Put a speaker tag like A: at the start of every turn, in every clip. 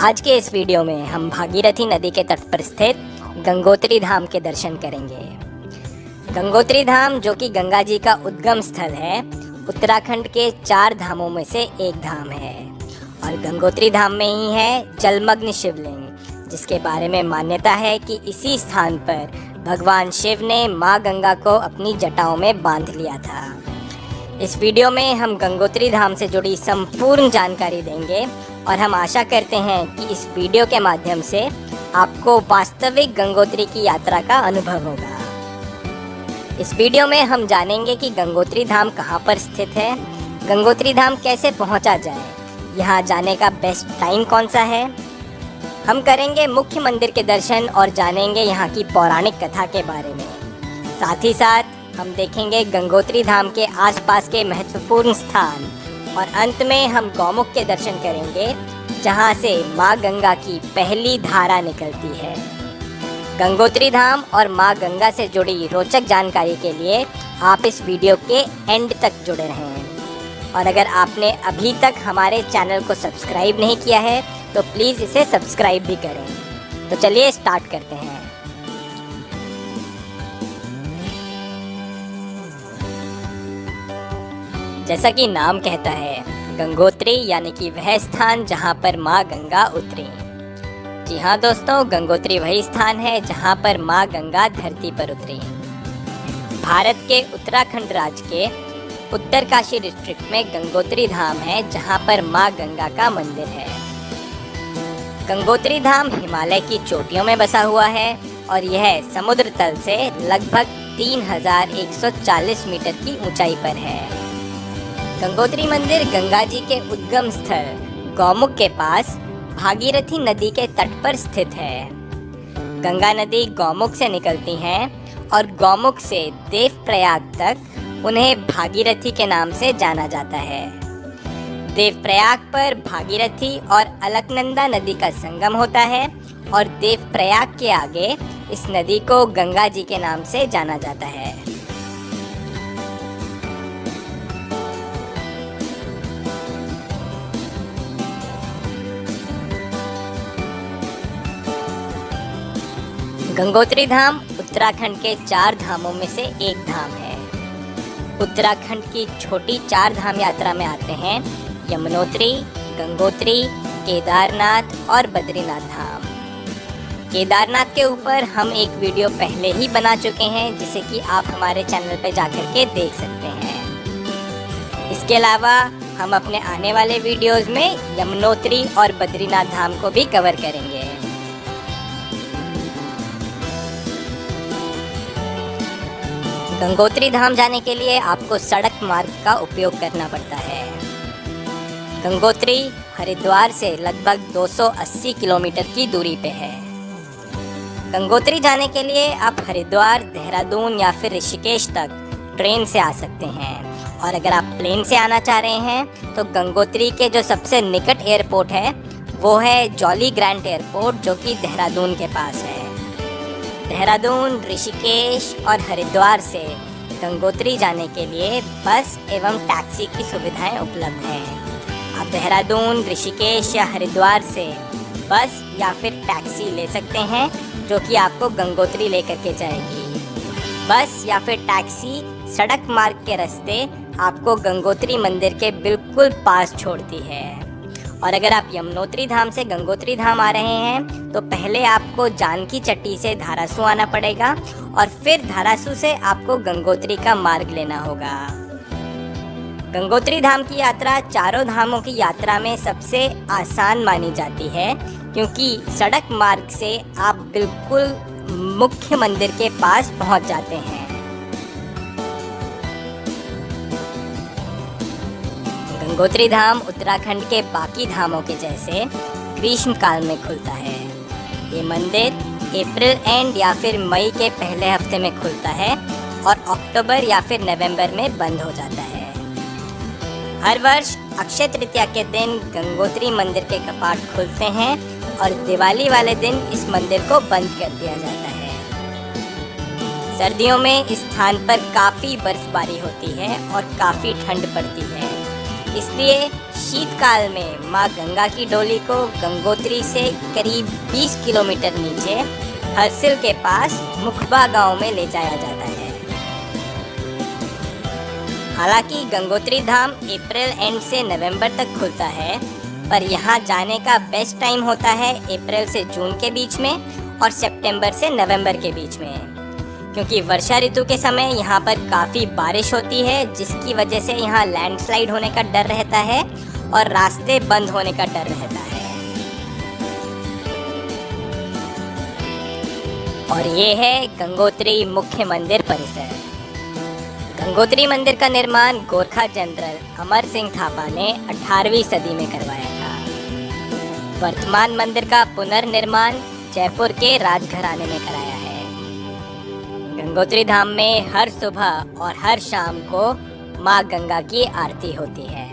A: आज के इस वीडियो में हम भागीरथी नदी के तट पर स्थित गंगोत्री धाम के दर्शन करेंगे। गंगोत्री धाम, जो कि गंगा जी का उद्गम स्थल है, उत्तराखंड के 4 धामों में से एक धाम है और गंगोत्री धाम में ही है जलमग्न शिवलिंग, जिसके बारे में मान्यता है कि इसी स्थान पर भगवान शिव ने माँ गंगा को अपनी जटाओं में बांध लिया था। इस वीडियो में हम गंगोत्री धाम से जुड़ी संपूर्ण जानकारी देंगे और हम आशा करते हैं कि इस वीडियो के माध्यम से आपको वास्तविक गंगोत्री की यात्रा का अनुभव होगा। इस वीडियो में हम जानेंगे कि गंगोत्री धाम कहाँ पर स्थित है, गंगोत्री धाम कैसे पहुँचा जाए, यहाँ जाने का बेस्ट टाइम कौन सा है। हम करेंगे मुख्य मंदिर के दर्शन और जानेंगे यहाँ की पौराणिक कथा के बारे में। साथ ही साथ हम देखेंगे गंगोत्री धाम के आसपास के महत्वपूर्ण स्थान और अंत में हम गौमुख के दर्शन करेंगे, जहाँ से माँ गंगा की पहली धारा निकलती है। गंगोत्री धाम और माँ गंगा से जुड़ी रोचक जानकारी के लिए आप इस वीडियो के एंड तक जुड़े रहें। और अगर आपने अभी तक हमारे चैनल को सब्सक्राइब नहीं किया है तो प्लीज़ इसे सब्सक्राइब भी करें। तो चलिए स्टार्ट करते हैं। जैसा कि नाम कहता है, गंगोत्री यानी कि वह स्थान जहां पर माँ गंगा उतरी। जी हाँ दोस्तों, गंगोत्री वही स्थान है जहां पर माँ गंगा धरती पर उतरी। भारत के उत्तराखंड राज्य के उत्तरकाशी डिस्ट्रिक्ट में गंगोत्री धाम है, जहां पर माँ गंगा का मंदिर है। गंगोत्री धाम हिमालय की चोटियों में बसा हुआ है और यह समुद्र तल से लगभग 3140 मीटर की ऊंचाई पर है। गंगोत्री मंदिर गंगा जी के उद्गम स्थल गौमुख के पास भागीरथी नदी के तट पर स्थित है। गंगा नदी गौमुख से निकलती है और गौमुख से देवप्रयाग तक उन्हें भागीरथी के नाम से जाना जाता है। देवप्रयाग पर भागीरथी और अलकनंदा नदी का संगम होता है और देवप्रयाग के आगे इस नदी को गंगा जी के नाम से जाना जाता है। गंगोत्री धाम उत्तराखंड के 4 धामों में से एक धाम है। उत्तराखंड की छोटी 4 धाम यात्रा में आते हैं यमुनोत्री, गंगोत्री, केदारनाथ और बद्रीनाथ धाम। केदारनाथ के ऊपर हम एक वीडियो पहले ही बना चुके हैं, जिसे कि आप हमारे चैनल पर जाकर के देख सकते हैं। इसके अलावा हम अपने आने वाले वीडियोस में यमुनोत्री और बद्रीनाथ धाम को भी कवर करेंगे। गंगोत्री धाम जाने के लिए आपको सड़क मार्ग का उपयोग करना पड़ता है। गंगोत्री हरिद्वार से लगभग 280 किलोमीटर की दूरी पे है। गंगोत्री जाने के लिए आप हरिद्वार, देहरादून या फिर ऋषिकेश तक ट्रेन से आ सकते हैं और अगर आप प्लेन से आना चाह रहे हैं तो गंगोत्री के जो सबसे निकट एयरपोर्ट है वो है जॉली ग्रांट एयरपोर्ट, जो कि देहरादून के पास है। देहरादून, ऋषिकेश और हरिद्वार से गंगोत्री जाने के लिए बस एवं टैक्सी की सुविधाएं उपलब्ध हैं। आप देहरादून, ऋषिकेश या हरिद्वार से बस या फिर टैक्सी ले सकते हैं, जो कि आपको गंगोत्री लेकर के जाएगी। बस या फिर टैक्सी सड़क मार्ग के रास्ते आपको गंगोत्री मंदिर के बिल्कुल पास छोड़ती है। और अगर आप यमुनोत्री धाम से गंगोत्री धाम आ रहे हैं तो पहले आपको जानकी चट्टी से धारासू आना पड़ेगा और फिर धारासू से आपको गंगोत्री का मार्ग लेना होगा। गंगोत्री धाम की यात्रा चारों धामों की यात्रा में सबसे आसान मानी जाती है, क्योंकि सड़क मार्ग से आप बिल्कुल मुख्य मंदिर के पास पहुंच जाते हैं। गंगोत्री धाम उत्तराखंड के बाकी धामों के जैसे ग्रीष्म काल में खुलता है। ये मंदिर अप्रैल एंड या फिर मई के पहले हफ्ते में खुलता है और अक्टूबर या फिर नवंबर में बंद हो जाता है। हर वर्ष अक्षय तृतीया के दिन गंगोत्री मंदिर के कपाट खुलते हैं और दिवाली वाले दिन इस मंदिर को बंद कर दिया जाता है। सर्दियों में इस स्थान पर काफ़ी बर्फबारी होती है और काफ़ी ठंड पड़ती है। इसलिए शीतकाल में माँ गंगा की डोली को गंगोत्री से करीब 20 किलोमीटर नीचे हरसिल के पास मुखबा गांव में ले जाया जाता है। हालांकि गंगोत्री धाम अप्रैल एंड से नवंबर तक खुलता है, पर यहाँ जाने का बेस्ट टाइम होता है अप्रैल से जून के बीच में और सितंबर से नवंबर के बीच में, क्योंकि वर्षा ऋतु के समय यहाँ पर काफ़ी बारिश होती है, जिसकी वजह से यहाँ लैंडस्लाइड होने का डर रहता है और रास्ते बंद होने का डर रहता है। और ये है गंगोत्री मुख्य मंदिर परिसर। गंगोत्री मंदिर का निर्माण गोरखा जनरल अमर सिंह थापा ने 18वीं सदी में करवाया था। वर्तमान मंदिर का पुनर्निर्माण जयपुर के राजघराने ने कराया है। गंगोत्री धाम में हर सुबह और हर शाम को माँ गंगा की आरती होती है।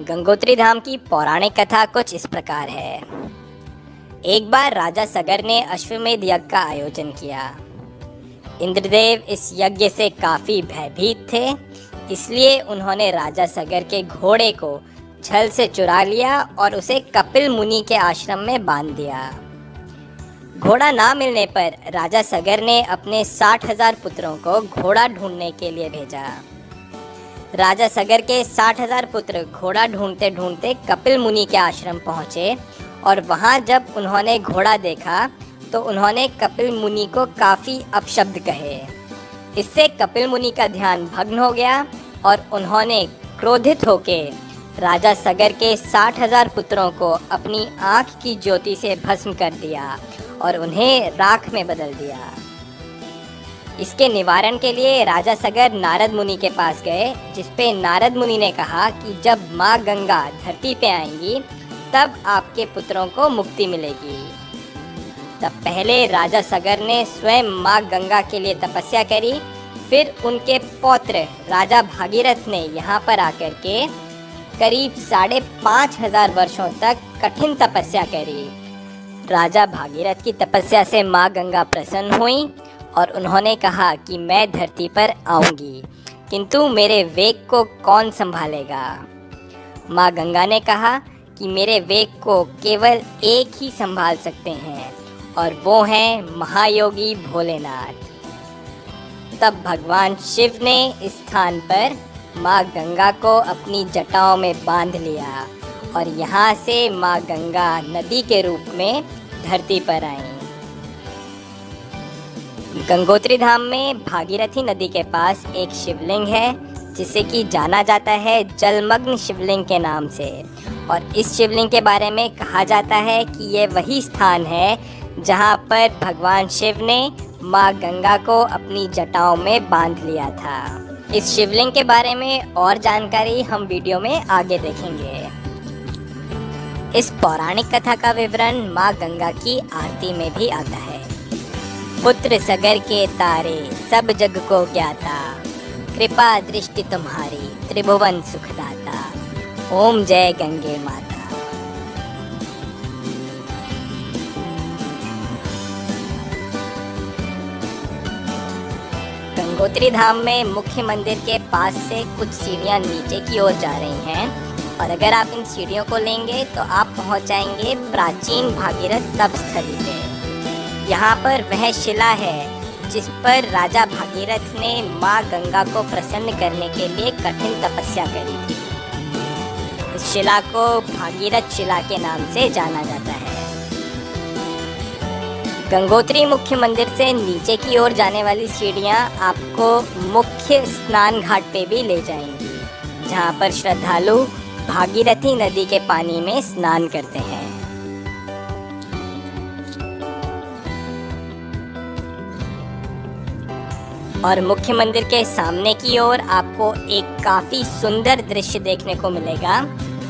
A: गंगोत्री धाम की पौराणिक कथा कुछ इस प्रकार है। एक बार राजा सगर ने अश्वमेध यज्ञ का आयोजन किया। इंद्रदेव इस यज्ञ से काफी भयभीत थे, इसलिए उन्होंने राजा सगर के घोड़े को छल से चुरा लिया और उसे कपिल मुनि के आश्रम में बांध दिया। घोड़ा ना मिलने पर राजा सगर ने अपने 60,000 पुत्रों को घोड़ा ढूंढने के लिए भेजा। राजा सगर के 60,000 पुत्र घोड़ा ढूंढते ढूंढते कपिल मुनि के आश्रम पहुँचे और वहाँ जब उन्होंने घोड़ा देखा तो उन्होंने कपिल मुनि को काफ़ी अपशब्द कहे। इससे कपिल मुनि का ध्यान भग्न हो गया और उन्होंने क्रोधित होकर राजा सगर के 60,000 पुत्रों को अपनी आँख की ज्योति से भस्म कर दिया और उन्हें राख में बदल दिया। इसके निवारण के लिए राजा सगर नारद मुनि के पास गए, जिसपे नारद मुनि ने कहा कि जब माँ गंगा धरती पे आएंगी तब आपके पुत्रों को मुक्ति मिलेगी। तब पहले राजा सगर ने स्वयं माँ गंगा के लिए तपस्या करी, फिर उनके पौत्र राजा भागीरथ ने यहाँ पर आकर के करीब 5,500 वर्षों तक कठिन तपस्या करी। राजा भागीरथ की तपस्या से माँ गंगा प्रसन्न हुई और उन्होंने कहा कि मैं धरती पर आऊंगी, किंतु मेरे वेग को कौन संभालेगा। माँ गंगा ने कहा कि मेरे वेग को केवल एक ही संभाल सकते हैं और वो हैं महायोगी भोलेनाथ। तब भगवान शिव ने इस स्थान पर माँ गंगा को अपनी जटाओं में बांध लिया और यहाँ से माँ गंगा नदी के रूप में धरती पर आई। गंगोत्री धाम में भागीरथी नदी के पास एक शिवलिंग है, जिसे कि जाना जाता है जलमग्न शिवलिंग के नाम से, और इस शिवलिंग के बारे में कहा जाता है कि ये वही स्थान है जहाँ पर भगवान शिव ने माँ गंगा को अपनी जटाओं में बांध लिया था। इस शिवलिंग के बारे में और जानकारी हम वीडियो में आगे देखेंगे। इस पौराणिक कथा का विवरण माँ गंगा की आरती में भी आता है। पुत्र सगर के तारे सब जग को ज्ञाता, कृपा दृष्टि तुम्हारी त्रिभुवन सुखदाता, ओम जय गंगे माता। गंगोत्री धाम में मुख्य मंदिर के पास से कुछ सीढ़ियाँ नीचे की ओर जा रही हैं, और अगर आप इन सीढ़ियों को लेंगे तो आप पहुंच जाएंगे प्राचीन भागीरथ तपस्थली पे। यहाँ पर वह शिला है जिस पर राजा भागीरथ ने माँ गंगा को प्रसन्न करने के लिए कठिन तपस्या करी थी। इस शिला को भागीरथ शिला के नाम से जाना जाता है। गंगोत्री मुख्य मंदिर से नीचे की ओर जाने वाली सीढ़ियाँ आपको मुख्य स्नान घाट पे भी ले जाएंगी, जहाँ पर श्रद्धालु भागीरथी नदी के पानी में स्नान करते हैं। और मुख्य मंदिर के सामने की ओर आपको एक काफ़ी सुंदर दृश्य देखने को मिलेगा,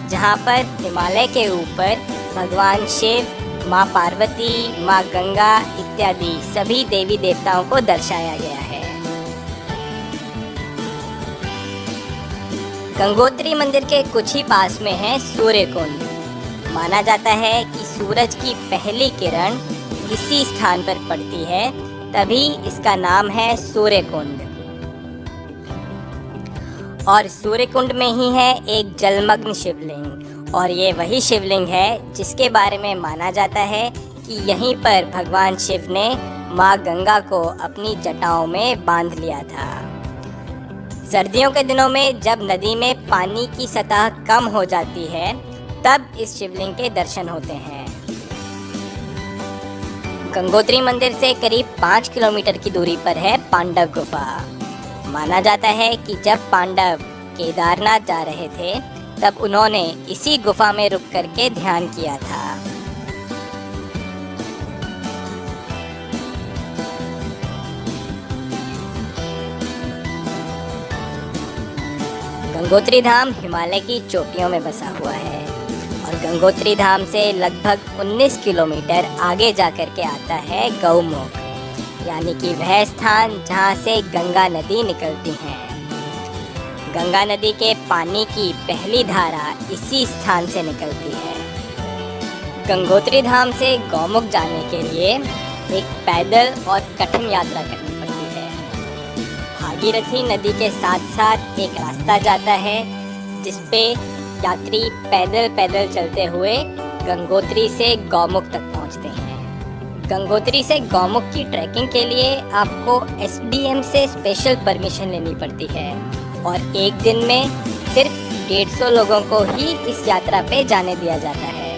A: जहाँ पर हिमालय के ऊपर भगवान शिव माँ पार्वती, माँ गंगा इत्यादि सभी देवी देवताओं को दर्शाया गया है। गंगोत्री मंदिर के कुछ ही पास में है सूर्य कुंड। माना जाता है कि सूरज की पहली किरण इसी स्थान पर पड़ती है, तभी इसका नाम है सूर्य कुंड। और सूर्य कुंड में ही है एक जलमग्न शिवलिंग, और ये वही शिवलिंग है जिसके बारे में माना जाता है कि यहीं पर भगवान शिव ने माँ गंगा को अपनी जटाओं में बांध लिया था। सर्दियों के दिनों में जब नदी में पानी की सतह कम हो जाती है, तब इस शिवलिंग के दर्शन होते हैं। गंगोत्री मंदिर से करीब 5 किलोमीटर की दूरी पर है पांडव गुफा। माना जाता है कि जब पांडव केदारनाथ जा रहे थे, तब उन्होंने इसी गुफा में रुक करके ध्यान किया था। गंगोत्री धाम हिमालय की चोटियों में बसा हुआ है और गंगोत्री धाम से लगभग 19 किलोमीटर आगे जाकर के आता है गौमुख, यानी कि वह स्थान जहाँ से गंगा नदी निकलती है। गंगा नदी के पानी की पहली धारा इसी स्थान से निकलती है। गंगोत्री धाम से गौमुख जाने के लिए एक पैदल और कठिन यात्रा करनी पड़ती है। भागीरथी नदी के साथ साथ एक रास्ता जाता है जिसपे यात्री पैदल पैदल चलते हुए गंगोत्री से गौमुख तक पहुंचते हैं। गंगोत्री से गौमुख की ट्रैकिंग के लिए आपको एसडीएम से स्पेशल परमिशन लेनी पड़ती है और एक दिन में सिर्फ 150 लोगों को ही इस यात्रा पे जाने दिया जाता है।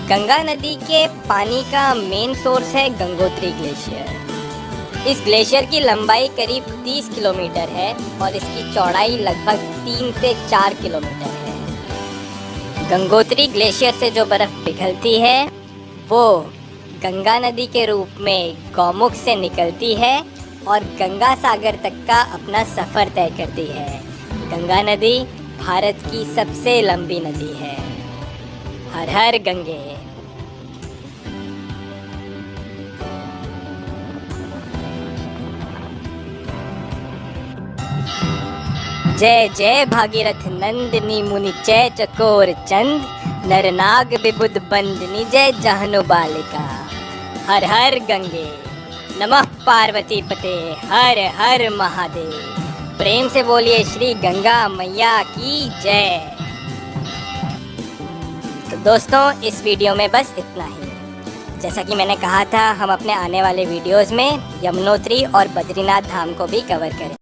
A: गंगा नदी के पानी का मेन सोर्स है गंगोत्री ग्लेशियर। इस ग्लेशियर की लंबाई करीब 30 किलोमीटर है और इसकी चौड़ाई लगभग 3 से 4 किलोमीटर है। गंगोत्री ग्लेशियर से जो बर्फ पिघलती है वो गंगा नदी के रूप में गौमुख से निकलती है और गंगा सागर तक का अपना सफ़र तय करती है। गंगा नदी भारत की सबसे लंबी नदी है। हर हर गंगे। जय जय भागीरथ नंदिनी मुनि जय चकोर चंद, नरनाग विबुध बंदनी जय जहनु बालिका। हर हर गंगे। नमः पार्वती पते हर हर महादेव। प्रेम से बोलिए श्री गंगा मैया की जय। तो दोस्तों इस वीडियो में बस इतना ही। जैसा कि मैंने कहा था, हम अपने आने वाले वीडियोस में यमुनोत्री और बद्रीनाथ धाम को भी कवर करें।